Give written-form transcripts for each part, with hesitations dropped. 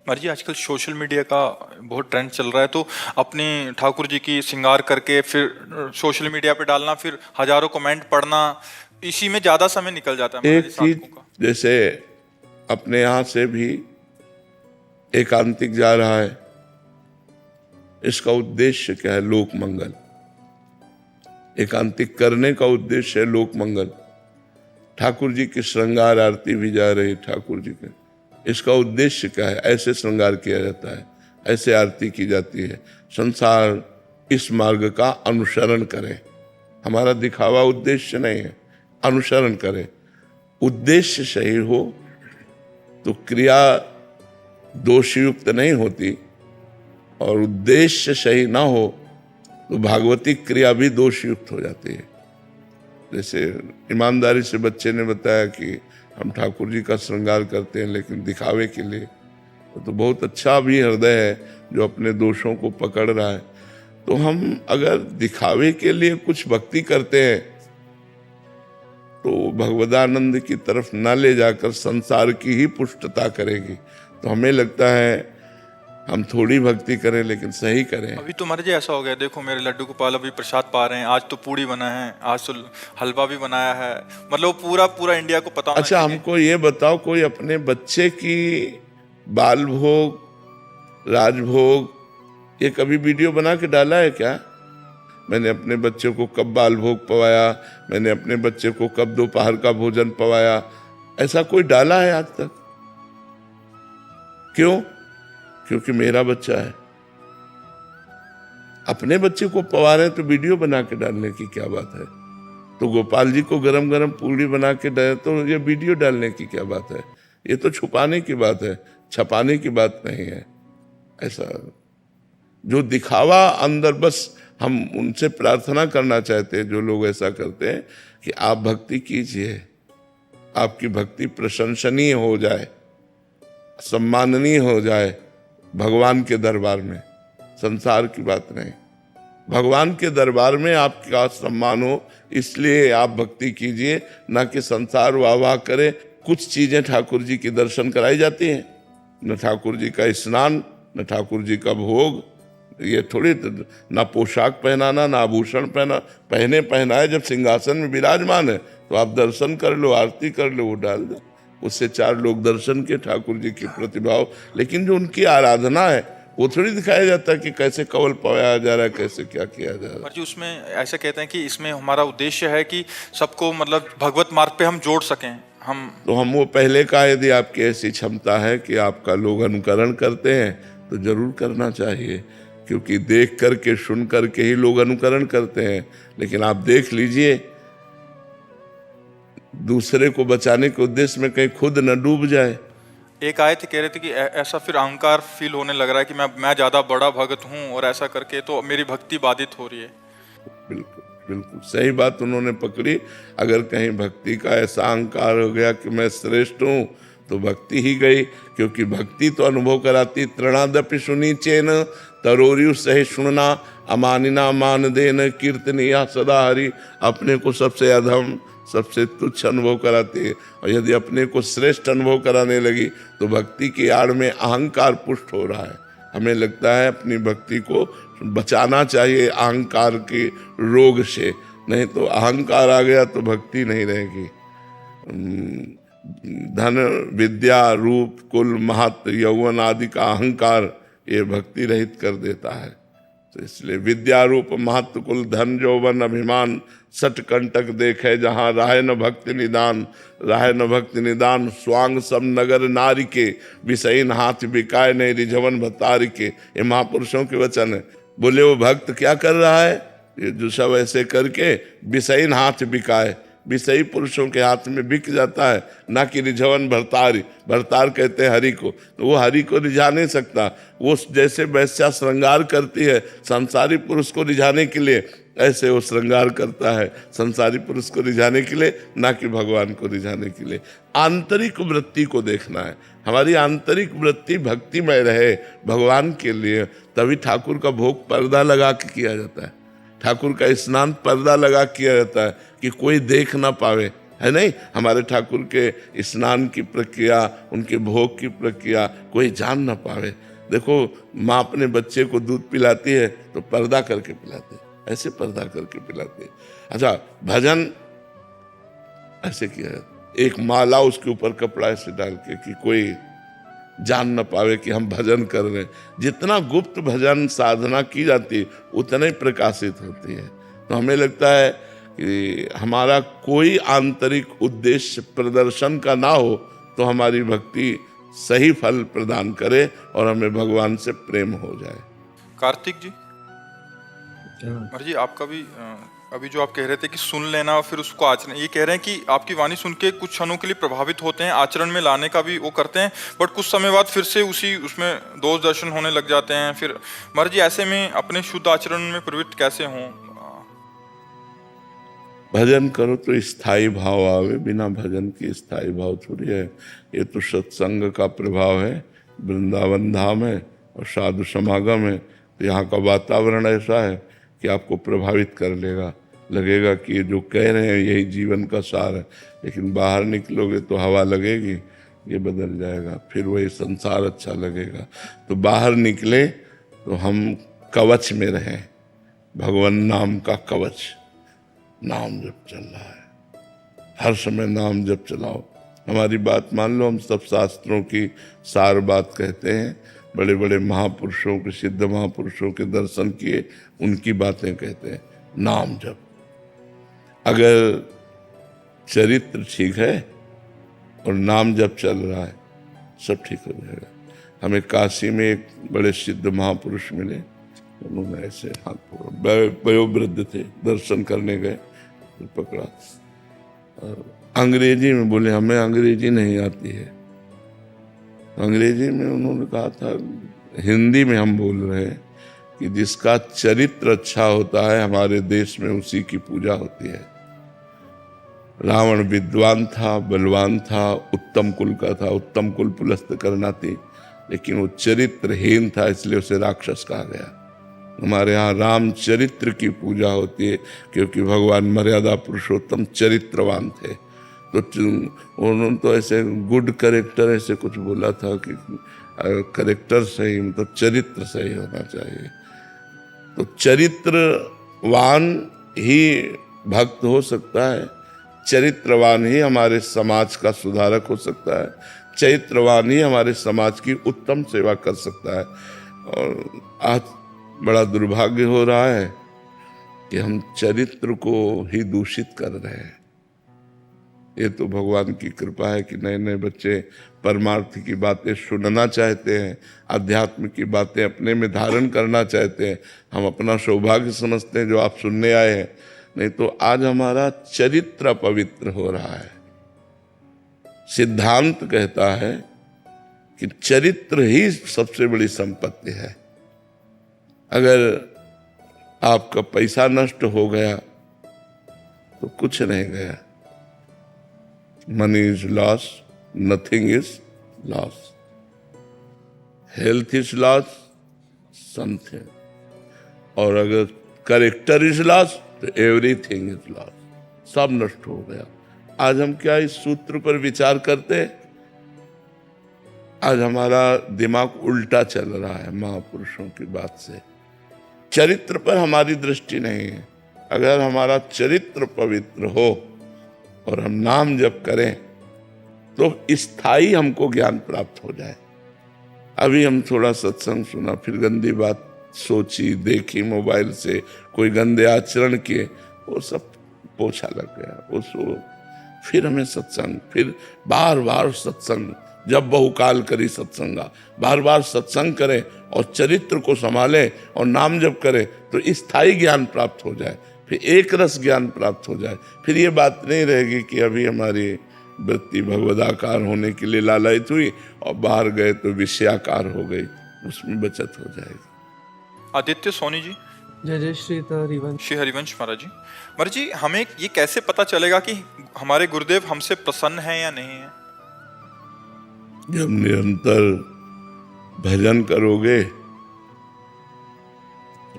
जी आजकल social media का बहुत ट्रेंड चल रहा है, तो अपनी ठाकुर जी की श्रृंगार करके फिर सोशल मीडिया पे डालना, फिर हजारों कमेंट पढ़ना, इसी में ज्यादा समय निकल जाता है महाराज जी एक चीज साधकों का। जैसे अपने यहाँ से भी एकांतिक जा रहा है, इसका उद्देश्य क्या है? लोक मंगल। एकांतिक करने का उद्देश्य है लोक मंगल। ठाकुर जी की श्रृंगार आरती भी जा रही ठाकुर जी के, इसका उद्देश्य क्या है? ऐसे श्रृंगार किया जाता है, ऐसे आरती की जाती है। संसार इस मार्ग का अनुसरण करे। हमारा दिखावा उद्देश्य नहीं है, अनुसरण करे। उद्देश्य सही हो तो क्रिया दोषयुक्त नहीं होती, और उद्देश्य सही ना हो तो भागवती क्रिया भी दोषयुक्त हो जाती है। जैसे ईमानदारी से बच्चे ने बताया कि हम ठाकुर जी का श्रृंगार करते हैं लेकिन दिखावे के लिए, तो बहुत अच्छा भी हृदय है जो अपने दोषों को पकड़ रहा है। तो हम अगर दिखावे के लिए कुछ भक्ति करते हैं तो भगवदानंद की न ना ले जाकर संसार की ही पुष्टता करेगी। तो हमें लगता है हम थोड़ी भक्ति करें लेकिन सही करें। अभी तो महाराज जी ऐसा हो गया, देखो मेरे लड्डू गोपाल अभी प्रसाद पा रहे हैं, आज तो पूड़ी बना है, आज तो हलवा भी बनाया है, मतलब पूरा पूरा इंडिया को पता होना अच्छा, चाहिए। हमको ये बताओ, कोई अपने बच्चे की बाल भोग, राजभोग, ये कभी वीडियो बना के डाला है क्या? मैंने अपने बच्चे को कब बाल भोग पवाया, मैंने अपने बच्चे को कब दोपहर का भोजन पवाया, ऐसा कोई डाला है आज तक? क्यों? क्योंकि मेरा बच्चा है। अपने बच्चे को पवा रहे तो वीडियो बना के डालने की क्या बात है? तो गोपाल जी को गरम गरम पूरी बना के डाले तो ये वीडियो डालने की क्या बात है? ये तो छुपाने की बात है, छपाने की बात नहीं है। ऐसा जो दिखावा अंदर, बस हम उनसे प्रार्थना करना चाहते हैं जो लोग ऐसा करते हैं कि आप भक्ति कीजिए, आपकी भक्ति प्रशंसनीय हो जाए, सम्माननीय हो जाए भगवान के दरबार में, संसार की बात नहीं। भगवान के दरबार में आपका सम्मान हो, इसलिए आप भक्ति कीजिए, ना कि संसार वाह वाह करे। कुछ चीजें ठाकुर जी की दर्शन कराई जाती हैं, न ठाकुर जी का स्नान, न ठाकुर जी का भोग, ये थोड़ी ना पोशाक पहनाना, ना आभूषण पहनाए। जब सिंहासन में विराजमान है तो आप दर्शन कर लो, आरती कर लो, वो डाल दो, उससे चार लोग दर्शन के ठाकुर जी की प्रतिभाव। लेकिन जो उनकी आराधना है वो थोड़ी दिखाया जाता है कि कैसे कवल पवाया जा रहा है, कैसे क्या किया जा रहा है। जी उसमें ऐसे कहते हैं कि इसमें हमारा उद्देश्य है कि सबको मतलब भगवत मार्ग पे हम जोड़ सकें। हम वो पहले कहा, यदि आपकी ऐसी क्षमता है कि आपका लोग अनुकरण करते हैं तो जरूर करना चाहिए, क्योंकि देख करके सुन करके ही लोग अनुकरण करते हैं। लेकिन आप देख लीजिए, दूसरे को बचाने के उद्देश्य में कहीं खुद न डूब जाए। एक आए थे, कह रहे थे कि ऐसा फिर अहंकार फील होने लग रहा है कि मैं ज्यादा बड़ा भगत हूँ और ऐसा करके तो मेरी भक्ति बाधित हो रही है। बिल्कुल बिल्कुल सही बात उन्होंने पकड़ी। अगर कहीं भक्ति का ऐसा अहंकार हो गया कि मैं श्रेष्ठ हूँ तो भक्ति ही गई, क्योंकि भक्ति तो अनुभव कराती। तृणादपि सुनी चेन तरोरियु सही सुनना, अमानिना मान देन कीर्तनिया सदा हरि। अपने को सबसे अधम, सबसे तुच्छ अनुभव कराती है, और यदि अपने को श्रेष्ठ अनुभव कराने लगी तो भक्ति की आड़ में अहंकार पुष्ट हो रहा है। हमें लगता है अपनी भक्ति को बचाना चाहिए अहंकार के रोग से, नहीं तो अहंकार आ गया तो भक्ति नहीं रहेगी। धन, विद्या, रूप, कुल, महत्व, यौवन आदि का अहंकार ये भक्ति रहित कर देता है। तो इसलिए विद्या, रूप, महत्व, कुल, धन, यौवन, अभिमान सट कंटक देखे जहाँ राह न भक्ति निदान। राह न भक्ति निदान स्वांग सब नगर नारी के, विषयन हाथ बिकाय नहीं रिझवन भतारी के। ये महापुरुषों के वचन है। बोले वो भक्त क्या कर रहा है? ये जो सब ऐसे करके विषयन हाथ बिकाए, विषयी पुरुषों के हाथ में बिक जाता है, ना कि रिझवन भरतारी। भरतार कहते हैं हरि को, तो वो हरि को रिझा नहीं सकता। वो जैसे वैश्या श्रृंगार करती है संसारी पुरुष को रिझाने के लिए, ऐसे वो श्रृंगार करता है संसारी पुरुष को रिझाने के लिए, ना कि भगवान को रिझाने के लिए। आंतरिक वृत्ति को देखना है, हमारी आंतरिक वृत्ति भक्तिमय रहे भगवान के लिए। तभी ठाकुर का भोग पर्दा लगा के किया जाता है, ठाकुर का स्नान पर्दा लगा किया जाता है कि कोई देख ना पावे, है नहीं। हमारे ठाकुर के स्नान की प्रक्रिया, उनके भोग की प्रक्रिया कोई जान ना पावे। देखो, माँ अपने बच्चे को दूध पिलाती है तो पर्दा करके पिलाती है, ऐसे पर्दा करके पिलाती है। अच्छा, भजन ऐसे किया है, एक माला उसके ऊपर कपड़ा ऐसे डाल के कि कोई जान न पावे कि हम भजन कर रहे हैं। जितना गुप्त भजन साधना की जाती है उतना ही प्रकाशित होती है। तो हमें लगता है कि हमारा कोई आंतरिक उद्देश्य प्रदर्शन का ना हो तो हमारी भक्ति सही फल प्रदान करे और हमें भगवान से प्रेम हो जाए। कार्तिक जी, महाराज जी आपका भी अभी जो आप कह रहे थे कि सुन लेना और फिर उसको आचरण, ये कह रहे हैं कि आपकी वाणी सुन के कुछ क्षणों के लिए प्रभावित होते हैं, आचरण में लाने का भी वो करते हैं, बट कुछ समय बाद फिर से उसमें दोष दर्शन होने लग जाते हैं। फिर महाराज जी ऐसे में अपने शुद्ध आचरण में प्रवृत्त कैसे हों? भजन करो तो स्थायी भाव आवे, बिना भजन के स्थायी भाव थोड़ी है। ये तो सत्संग का प्रभाव है, वृंदावन धाम है और साधु समागम है, तो यहाँ का वातावरण ऐसा है कि आपको प्रभावित कर लेगा, लगेगा कि ये जो कह रहे हैं यही जीवन का सार है। लेकिन बाहर निकलोगे तो हवा लगेगी, ये बदल जाएगा, फिर वही संसार अच्छा लगेगा। तो बाहर निकले तो हम कवच में रहें, भगवान नाम का कवच, नाम जप चल रहा है, हर समय नाम जप चलाओ। हमारी बात मान लो, हम सब शास्त्रों की सार बात कहते हैं, बड़े बड़े महापुरुषों के, सिद्ध महापुरुषों के दर्शन किए, उनकी बातें कहते हैं। नाम जप, अगर चरित्र ठीक है और नाम जप चल रहा है, सब ठीक हो जाएगा। हमें काशी में एक बड़े सिद्ध महापुरुष मिले, उन्होंने ऐसे हाथ पकड़ा, वयोवृद्ध थे, दर्शन करने गए, पकड़ा और अंग्रेजी में बोले, हमें अंग्रेजी नहीं आती है। अंग्रेजी में उन्होंने कहा था, हिंदी में हम बोल रहे हैं कि जिसका चरित्र अच्छा होता है हमारे देश में उसी की पूजा होती है। रावण विद्वान था, बलवान था, उत्तम कुल का था, उत्तम कुल पुलस्त करना थी, लेकिन वो चरित्रहीन था, इसलिए उसे राक्षस कहा गया। हमारे यहाँ राम चरित्र की पूजा होती है, क्योंकि भगवान मर्यादा पुरुषोत्तम चरित्रवान थे। तो उन्होंने तो ऐसे गुड करेक्टर ऐसे कुछ बोला था कि करेक्टर सही, मतलब चरित्र सही होना चाहिए। तो चरित्रवान ही भक्त हो सकता है, चरित्रवान ही हमारे समाज का सुधारक हो सकता है, चरित्रवान ही हमारे समाज की उत्तम सेवा कर सकता है। और आज बड़ा दुर्भाग्य हो रहा है कि हम चरित्र को ही दूषित कर रहे हैं। ये तो भगवान की कृपा है कि नए नए बच्चे परमार्थ की बातें सुनना चाहते हैं, अध्यात्म की बातें अपने में धारण करना चाहते हैं। हम अपना सौभाग्य समझते हैं जो आप सुनने आए हैं, नहीं तो आज हमारा चरित्र अपवित्र हो रहा है। सिद्धांत कहता है कि चरित्र ही सबसे बड़ी संपत्ति है। अगर आपका पैसा नष्ट हो गया तो कुछ नहीं गया। Money is loss, nothing is loss. Health is loss, something. और अगर करेक्टर इज लॉस तो एवरीथिंग इज लॉस, सब नष्ट हो गया। आज हम क्या इस सूत्र पर विचार करते हैं? आज हमारा दिमाग उल्टा चल रहा है महापुरुषों की बात से। चरित्र पर हमारी दृष्टि नहीं है। अगर हमारा चरित्र पवित्र हो और हम नाम जप करें तो स्थायी हमको ज्ञान प्राप्त हो जाए। अभी हम थोड़ा सत्संग सुना, फिर गंदी बात सोची, देखी मोबाइल से, कोई गंदे आचरण किए, वो सब पोछा लग गया उसको। फिर हमें सत्संग, फिर बार बार सत्संग, जब बहुकाल करी सत्संगा, बार बार सत्संग करें और चरित्र को संभालें और नाम जप करें तो स्थायी ज्ञान प्राप्त हो जाए, फिर एक रस ज्ञान प्राप्त हो जाए। फिर ये बात नहीं रहेगी कि अभी हमारी वृत्ति भगवदाकार होने के लिए लालयित हुई और बाहर गए तो विषयाकार हो गई, उसमें बचत हो जाएगी। आदित्य सोनी जी, जय जय श्री हरिवंश। श्री हरिवंश महाराज जी। महाराज जी, हमें ये कैसे पता चलेगा कि हमारे गुरुदेव हमसे प्रसन्न हैं या नहीं है? जब निरंतर भजन करोगे,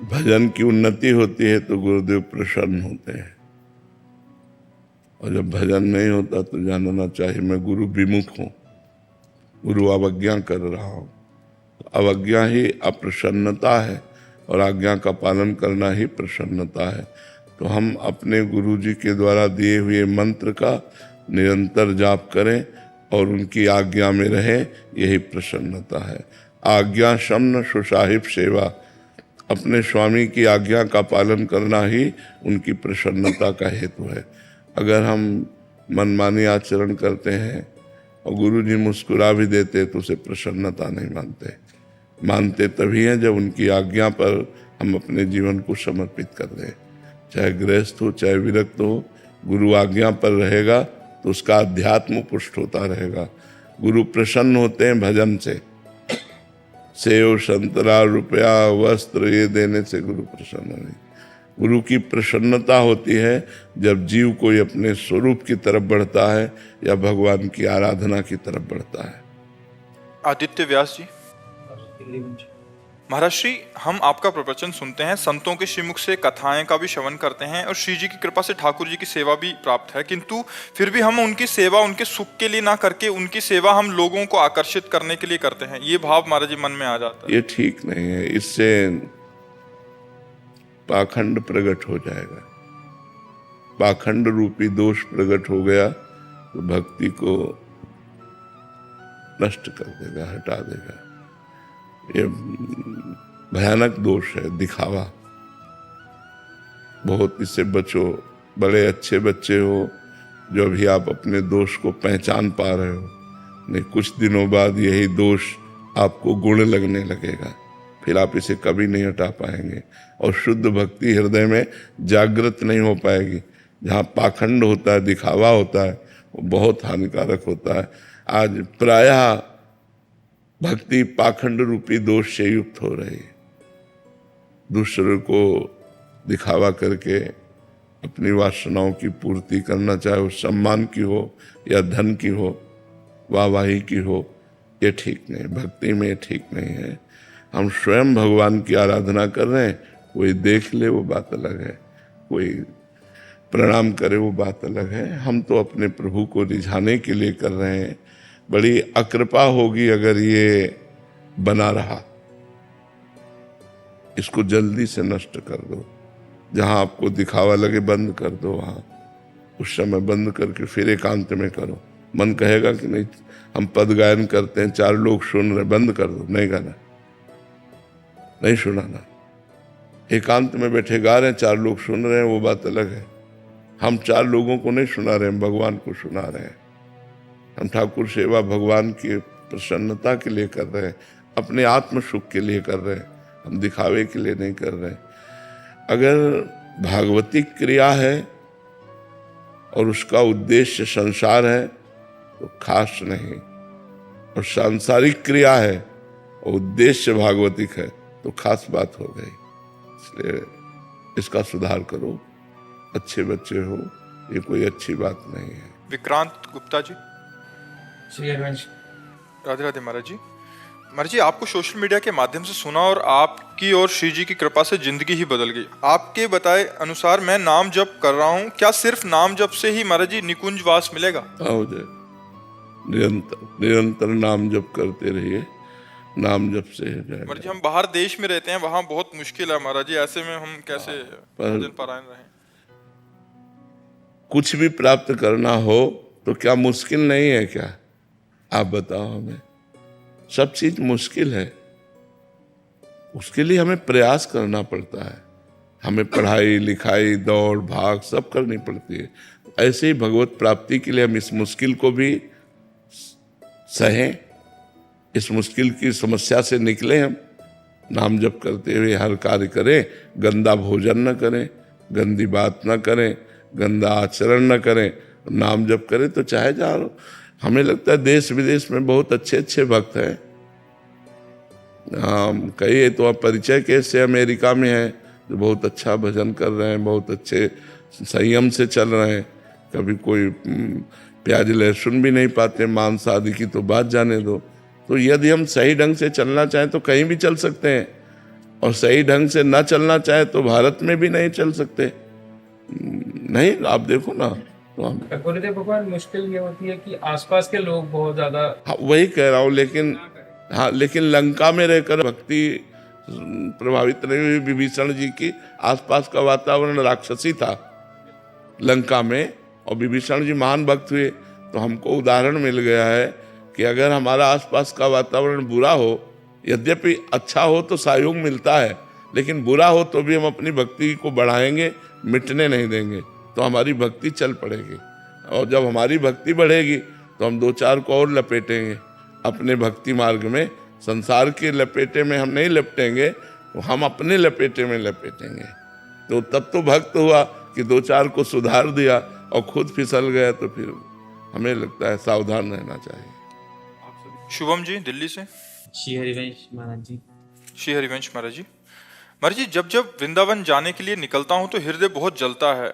भजन की उन्नति होती है तो गुरुदेव प्रसन्न होते हैं। और जब भजन नहीं होता तो जानना चाहिए मैं गुरु विमुख हूँ, गुरु अवज्ञा कर रहा हूँ। अवज्ञा ही अप्रसन्नता है और आज्ञा का पालन करना ही प्रसन्नता है। तो हम अपने गुरु जी के द्वारा दिए हुए मंत्र का निरंतर जाप करें और उनकी आज्ञा में रहें, यही प्रसन्नता है। आज्ञा शमन सुसाहिब सेवा, अपने स्वामी की आज्ञा का पालन करना ही उनकी प्रसन्नता का हेतु है। अगर हम मनमानी आचरण करते हैं और गुरु जी मुस्कुरा भी देते तो उसे प्रसन्नता नहीं मानते। मानते तभी हैं जब उनकी आज्ञा पर हम अपने जीवन को समर्पित कर दें। चाहे गृहस्थ हो चाहे विरक्त हो, गुरु आज्ञा पर रहेगा तो उसका अध्यात्म पुष्ट होता रहेगा। गुरु प्रसन्न होते हैं भजन से। सेव संतरा रुपया वस्त्र ये देने से गुरु प्रसन्न नहीं। गुरु की प्रसन्नता होती है जब जीव कोई अपने स्वरूप की तरफ बढ़ता है या भगवान की आराधना की तरफ बढ़ता है। आदित्य व्यास जी। महाराज श्री, हम आपका प्रवचन सुनते हैं, संतों के श्रीमुख से कथाएं का भी श्रवण करते हैं और श्री जी की कृपा से ठाकुर जी की सेवा भी प्राप्त है, किंतु फिर भी हम उनकी सेवा उनके सुख के लिए ना करके उनकी सेवा हम लोगों को आकर्षित करने के लिए करते हैं। ये भाव महाराज जी मन में आ जाता है। ये ठीक नहीं है, इससे पाखंड प्रकट हो जाएगा। पाखंड रूपी दोष प्रकट हो गया तो भक्ति को नष्ट कर देगा, हटा देगा। ये भयानक दोष है, दिखावा। बहुत इससे बचो। बड़े अच्छे बच्चे हो जो अभी आप अपने दोष को पहचान पा रहे हो, नहीं कुछ दिनों बाद यही दोष आपको गुण लगने लगेगा, फिर आप इसे कभी नहीं हटा पाएंगे और शुद्ध भक्ति हृदय में जागृत नहीं हो पाएगी। जहाँ पाखंड होता है, दिखावा होता है, वो बहुत हानिकारक होता है। आज प्रायः भक्ति पाखंड रूपी दोष से युक्त हो रही है। दूसरे को दिखावा करके अपनी वासनाओं की पूर्ति करना, चाहे वो सम्मान की हो या धन की हो, वाहवाही की हो, ये ठीक नहीं। भक्ति में ठीक नहीं है। हम स्वयं भगवान की आराधना कर रहे हैं, कोई देख ले वो बात अलग है, कोई प्रणाम करे वो बात अलग है। हम तो अपने प्रभु को रिझाने के लिए कर रहे हैं। बड़ी अकृपा होगी अगर ये बना रहा। इसको जल्दी से नष्ट कर दो। जहां आपको दिखावा लगे बंद कर दो, वहां उस समय बंद करके फिर एकांत में करो। मन कहेगा कि नहीं, हम पद गायन करते हैं, 4 लोग सुन रहे, बंद कर दो, नहीं गाना, नहीं सुनाना। एकांत में बैठे गा रहे हैं, 4 लोग सुन रहे हैं, वो बात अलग है। हम 4 लोगों को नहीं सुना रहे हैं, भगवान को सुना रहे हैं। हम ठाकुर सेवा भगवान की प्रसन्नता के लिए कर रहे हैं, अपने आत्म सुख के लिए कर रहे हैं, हम दिखावे के लिए नहीं कर रहे हैं। अगर भागवतिक क्रिया है और उसका उद्देश्य संसार है तो खास नहीं, और सांसारिक क्रिया है और उद्देश्य भागवतिक है तो खास बात हो गई। इसलिए इसका सुधार करो। अच्छे बच्चे हो, ये कोई अच्छी बात नहीं है। विक्रांत गुप्ता जी। श्री हरिवंश। राधे राधे महाराज जी। महाराज जी, आपको सोशल मीडिया के माध्यम से सुना और आपकी और श्री जी की कृपा से जिंदगी ही बदल गई। आपके बताए अनुसार मैं नाम जप कर रहा हूँ, क्या सिर्फ नाम जप से ही महाराज जी निकुंज वास मिलेगा? हो जाए। निरंतर नाम जप करते रहिए, नाम जप से हो जाएगा। महाराज जी, हम बाहर देश में रहते हैं, वहाँ बहुत मुश्किल है महाराज जी, ऐसे में हम कैसे भजन पारायण रहें? कुछ भी प्राप्त करना हो तो क्या मुश्किल नहीं है क्या? आप बताओ हमें। सब चीज मुश्किल है, उसके लिए हमें प्रयास करना पड़ता है। हमें पढ़ाई लिखाई दौड़ भाग सब करनी पड़ती है। ऐसे ही भगवत प्राप्ति के लिए हम इस मुश्किल को भी सहें, इस मुश्किल की समस्या से निकले। हम नाम जप करते हुए हर कार्य करें, गंदा भोजन न करें, गंदी बात न करें, गंदा आचरण न करें, नाम जप करें तो चाहे जहाँ। हमें लगता है देश विदेश में बहुत अच्छे अच्छे भक्त हैं। कई तो आप परिचय कैसे अमेरिका में है जो बहुत अच्छा भजन कर रहे हैं, बहुत अच्छे संयम से चल रहे हैं। कभी कोई प्याज लहसुन भी नहीं पाते, मांस आदि की तो बात जाने दो। तो यदि हम सही ढंग से चलना चाहें तो कहीं भी चल सकते हैं, और सही ढंग से ना चलना चाहे तो भारत में भी नहीं चल सकते। नहीं, आप देखो ना, तो हम गुरुदेव भगवान, मुश्किल ये होती है कि आसपास के लोग बहुत ज्यादा हाँ, वही कह रहा हूँ। लेकिन हाँ, लेकिन लंका में रहकर भक्ति प्रभावित नहीं हुई विभीषण जी की। आसपास का वातावरण राक्षसी था लंका में, और विभीषण जी महान भक्त हुए। तो हमको उदाहरण मिल गया है कि अगर हमारा आसपास का वातावरण बुरा हो, यद्यपि अच्छा हो तो सहयोग मिलता है, लेकिन बुरा हो तो भी हम अपनी भक्ति को बढ़ाएंगे, मिटने नहीं देंगे, तो हमारी भक्ति चल पड़ेगी। और जब हमारी भक्ति बढ़ेगी तो हम दो चार को और लपेटेंगे अपने भक्ति मार्ग में। संसार के लपेटे में हम नहीं लपेटेंगे, तो हम अपने लपेटे में लपेटेंगे। तो तब तो भक्त हुआ कि दो चार को सुधार दिया, और खुद फिसल गया, तो फिर हमें लगता है सावधान रहना चाहिए। शुभम जी दिल्ली से। श्री हरिवंश महाराज जी। श्री हरिवंश महाराज जी। महाराज जी, जब जब वृंदावन जाने के लिए निकलता हूँ तो हृदय बहुत जलता है।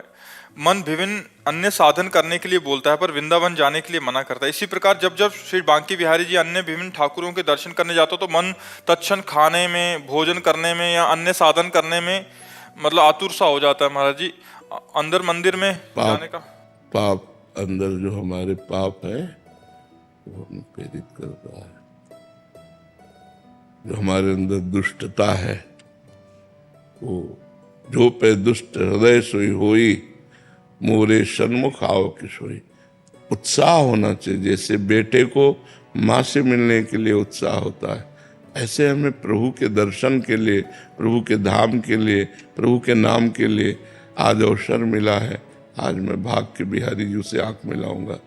मन विभिन्न अन्य साधन करने के लिए बोलता है, पर वृंदावन जाने के लिए मना करता है। इसी प्रकार जब जब श्री बांके बिहारी जी अन्य विभिन्न ठाकुरों के दर्शन करने जाता हो तो मन तत्क्षण खाने में, भोजन करने में या अन्य साधन करने में मतलब आतुर सा हो जाता है। महाराज जी, अंदर मंदिर में जाने का पाप, अंदर जो हमारे पाप है वो हमें प्रेरित करता है। जो हमारे अंदर दुष्टता है, वो जो पे दुष्ट हृदय सोई होई, मोरे सन्मुख आओ किशोई। उत्साह होना चाहिए। जैसे बेटे को माँ से मिलने के लिए उत्साह होता है, ऐसे हमें प्रभु के दर्शन के लिए, प्रभु के धाम के लिए, प्रभु के नाम के लिए आज अवसर मिला है। आज मैं भाग के बिहारी जी से आंख मिलाऊंगा,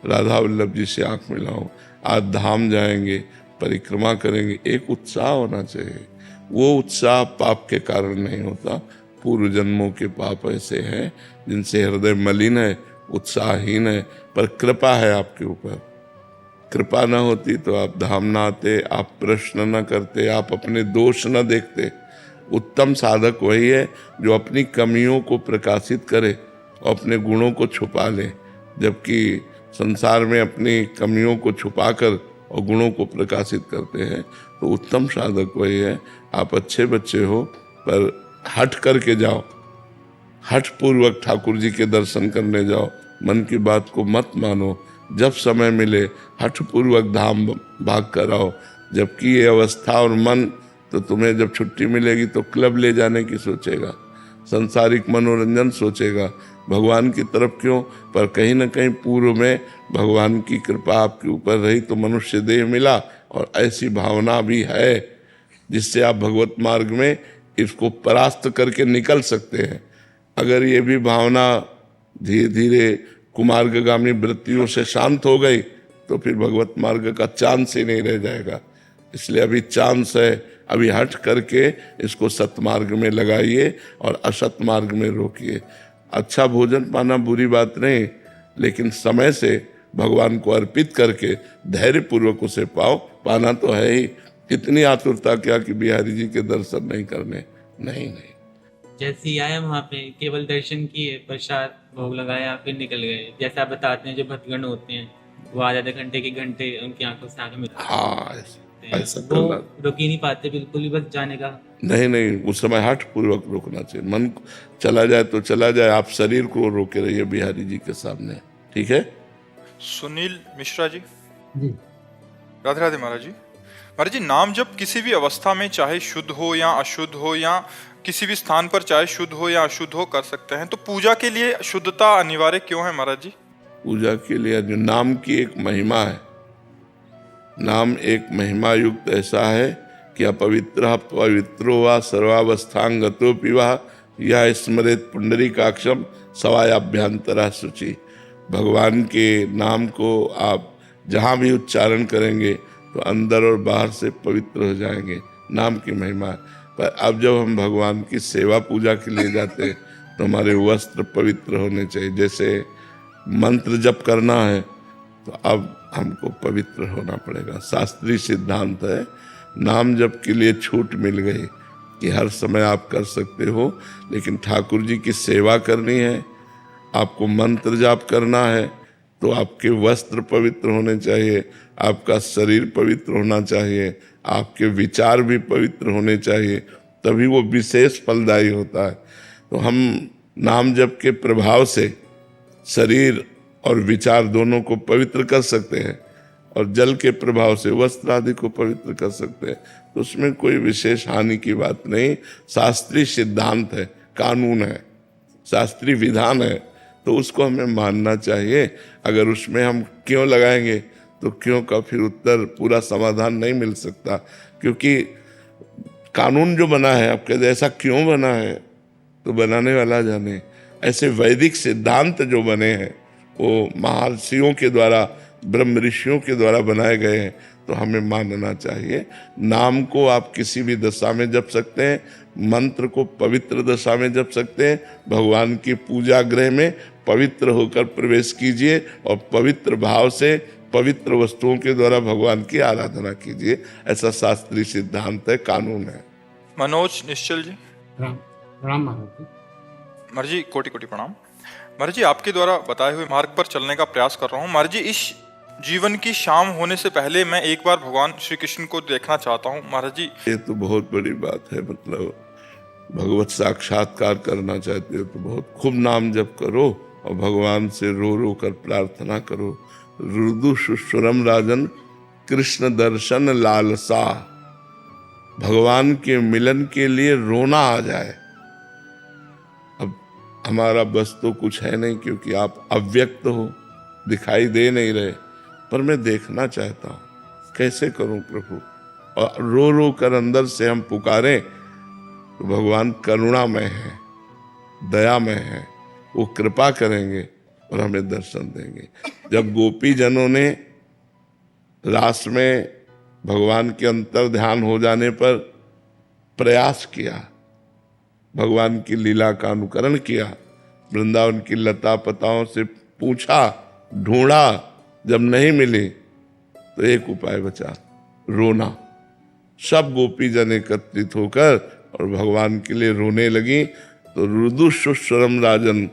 राधा वल्लभ जी से आंख मिलाऊं, आज धाम जाएंगे, परिक्रमा करेंगे। एक उत्साह होना चाहिए। वो उत्साह पाप के कारण नहीं होता। पूर्व जन्मों के पाप ऐसे हैं जिनसे हृदय मलिन है, उत्साहहीन है, पर कृपा है आपके ऊपर। कृपा न होती तो आप धाम न आते, आप प्रश्न न करते, आप अपने दोष न देखते। उत्तम साधक वही है जो अपनी कमियों को प्रकाशित करे और अपने गुणों को छुपा ले। जबकि संसार में अपनी कमियों को छुपाकर और गुणों को प्रकाशित करते हैं। तो उत्तम साधक वही है। आप अच्छे बच्चे हो, पर हट करके जाओ, हठ पूर्वक ठाकुर जी के दर्शन करने जाओ। मन की बात को मत मानो। जब समय मिले हठ पूर्वक धाम भाग कर आओ। जबकि ये अवस्था और मन तो तुम्हें जब छुट्टी मिलेगी तो क्लब ले जाने की सोचेगा, संसारिक मनोरंजन सोचेगा, भगवान की तरफ क्यों। पर कहीं ना कहीं पूर्व में भगवान की कृपा आपके ऊपर रही तो मनुष्य देह मिला, और ऐसी भावना भी है जिससे आप भगवत मार्ग में इसको परास्त करके निकल सकते हैं। अगर ये भी भावना धीरे धीरे कुमार्गगामी वृत्तियों से शांत हो गई तो फिर भगवत मार्ग का चांस ही नहीं रह जाएगा। इसलिए अभी चांस है, अभी हट करके इसको सतमार्ग में लगाइए और असत मार्ग में रोकिए। अच्छा भोजन पाना बुरी बात नहीं, लेकिन समय से भगवान को अर्पित करके धैर्य पूर्वक उसे पाना तो है ही। कितनी आतुरता क्या कि बिहारी जी के दर्शन नहीं करने। नहीं। जैसे ही आए वहाँ पे केवल दर्शन किए, प्रसाद भोग लगाया, फिर निकल गए। जैसे आप बताते हैं जो भक्तगण होते हैं वो आधे घंटे के घंटे उनकी आंखों से आंखें मिलाते हैं। हाँ, ऐसा वो करना रुक ही नहीं पाते बिल्कुल भी, बस जाने का। नहीं, उस समय हठ पूर्वक रोकना चाहिए। मन चला जाए तो चला जाए, आप शरीर को रोके रहिए बिहारी जी के सामने। ठीक है। सुनील मिश्रा जी। राधे राधे महाराज जी। महाराज जी, नाम जब किसी भी अवस्था में चाहे शुद्ध हो या अशुद्ध हो, या किसी भी स्थान पर चाहे शुद्ध हो या अशुद्ध हो कर सकते हैं, तो पूजा के लिए शुद्धता अनिवार्य क्यों है महाराज जी? पूजा के लिए जो नाम की एक महिमा है, नाम एक महिमा युक्त ऐसा है कि अपवित्र पवित्रो वा सर्वावस्थांगतो पिवा या स्मरेत पुंडरीकाक्षम सवायाभ्यंतरा शुचि। भगवान के नाम को आप जहाँ भी उच्चारण करेंगे तो अंदर और बाहर से पवित्र हो जाएंगे। नाम की महिमा है। पर अब जब हम भगवान की सेवा पूजा के लिए जाते हैं तो हमारे वस्त्र पवित्र होने चाहिए। जैसे मंत्र जप करना है तो अब हमको पवित्र होना पड़ेगा। शास्त्रीय सिद्धांत है, नाम जप के लिए छूट मिल गई कि हर समय आप कर सकते हो, लेकिन ठाकुर जी की सेवा करनी है, आपको मंत्र जाप करना है तो आपके वस्त्र पवित्र होने चाहिए, आपका शरीर पवित्र होना चाहिए, आपके विचार भी पवित्र होने चाहिए, तभी वो विशेष फलदायी होता है। तो हम नाम जप के प्रभाव से शरीर और विचार दोनों को पवित्र कर सकते हैं, और जल के प्रभाव से वस्त्र आदि को पवित्र कर सकते हैं, तो उसमें कोई विशेष हानि की बात नहीं। शास्त्रीय सिद्धांत है, कानून है, शास्त्रीय विधान है, तो उसको हमें मानना चाहिए। अगर उसमें हम क्यों लगाएंगे तो क्यों का फिर उत्तर, पूरा समाधान नहीं मिल सकता, क्योंकि कानून जो बना है, आप कहते ऐसा क्यों बना है, तो बनाने वाला जाने। ऐसे वैदिक सिद्धांत जो बने हैं वो महर्षियों के द्वारा, ब्रह्म ऋषियों के द्वारा बनाए गए हैं, तो हमें मानना चाहिए। नाम को आप किसी भी दशा में जप सकते हैं, मंत्र को पवित्र दशा में जप सकते हैं। भगवान की पूजा गृह में पवित्र होकर प्रवेश कीजिए और पवित्र भाव से पवित्र वस्तुओं के द्वारा भगवान की आराधना कीजिए। ऐसा शास्त्रीय सिद्धांत है, कानून है। मनोज निश्चल जी। राम महाराज जी। महाराज जी कोटि कोटि प्रणाम। महाराज जी आपके द्वारा बताए हुए मार्ग पर चलने का प्रयास कर रहा हूँ। महाराज जी इस जीवन की शाम होने से पहले मैं एक बार भगवान श्री कृष्ण को देखना चाहता हूँ। महाराज जी ये तो बहुत बड़ी बात है, मतलब भगवत साक्षात्कार करना चाहते हो तो बहुत खूब नाम जप करो और भगवान से रो रो कर प्रार्थना करो। रुदु सुस्वरम राजन कृष्ण दर्शन लालसा, भगवान के मिलन के लिए रोना आ जाए। अब हमारा बस तो कुछ है नहीं, क्योंकि आप अव्यक्त हो, दिखाई दे नहीं रहे, पर मैं देखना चाहता हूँ, कैसे करूं प्रभु। और रो रो कर अंदर से हम पुकारें तो भगवान करुणामय है, दयामय है, वो कृपा करेंगे और हमें दर्शन देंगे। जब गोपी जनों ने रास में भगवान के अंतर ध्यान हो जाने पर प्रयास किया, भगवान की लीला का अनुकरण किया, वृंदावन की लता पताओं से पूछा, ढूंढा, जब नहीं मिली तो एक उपाय बचा, रोना। सब गोपी जन एकत्रित होकर और भगवान के लिए रोने लगी। तो रुदु सुस्वरम राजन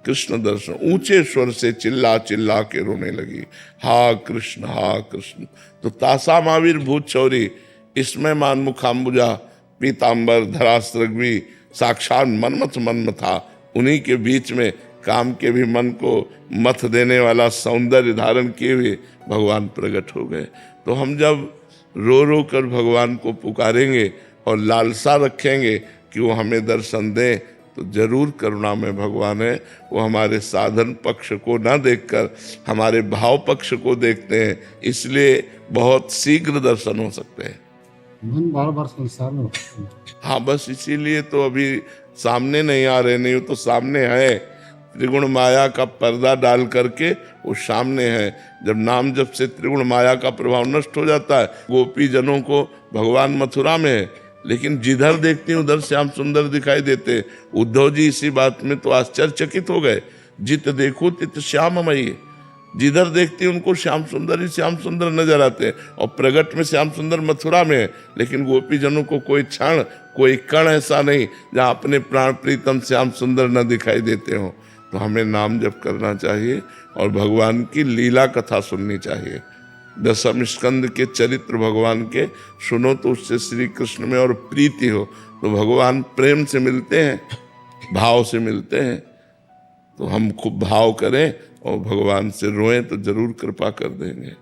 कृष्ण दर्शन, ऊंचे स्वर से चिल्ला चिल्ला के रोने लगी, हा कृष्ण हा कृष्ण। तो तासा महावीर भूत चौरी, इसमें मान मुखाम्बुजा पीताम्बर धरास्त्रग्वी, साक्षात मनमथ मन्म था। उन्हीं के बीच में काम के भी मन को मथ देने वाला सौंदर्य धारण किए हुए भगवान प्रकट हो गए। तो हम जब रो रो कर भगवान को पुकारेंगे और लालसा रखेंगे कि वो हमें दर्शन दें, तो जरूर करुणा में भगवान है। वो हमारे साधन पक्ष को ना देखकर हमारे भाव पक्ष को देखते हैं, इसलिए बहुत शीघ्र दर्शन हो सकते हैं। मन बार बार संसार में होता है। हाँ, बस इसीलिए तो अभी सामने नहीं आ रहे, नहीं तो सामने है। त्रिगुण माया का पर्दा डाल करके वो सामने है। जब नाम जब से त्रिगुण माया का प्रभाव नष्ट हो जाता है, गोपी जनों को भगवान मथुरा में है, लेकिन जिधर देखते हैं उधर श्याम सुंदर दिखाई देते। उद्धव जी इसी बात में तो आश्चर्यचकित हो गए। जित देखो तित श्याममयी, जिधर देखते उनको श्याम सुंदर ही श्याम सुंदर नजर आते हैं। और प्रगट में श्याम सुंदर मथुरा में है, लेकिन गोपी जनों को कोई क्षण, कोई कण ऐसा नहीं जहाँ अपने प्राण प्रीतम श्याम सुंदर न दिखाई देते हो। तो हमें नाम जप करना चाहिए और भगवान की लीला कथा सुननी चाहिए। दशम स्कंद के चरित्र भगवान के सुनो तो उससे श्री कृष्ण में और प्रीति हो। तो भगवान प्रेम से मिलते हैं, भाव से मिलते हैं। तो हम खूब भाव करें और भगवान से रोएं तो जरूर कृपा कर देंगे।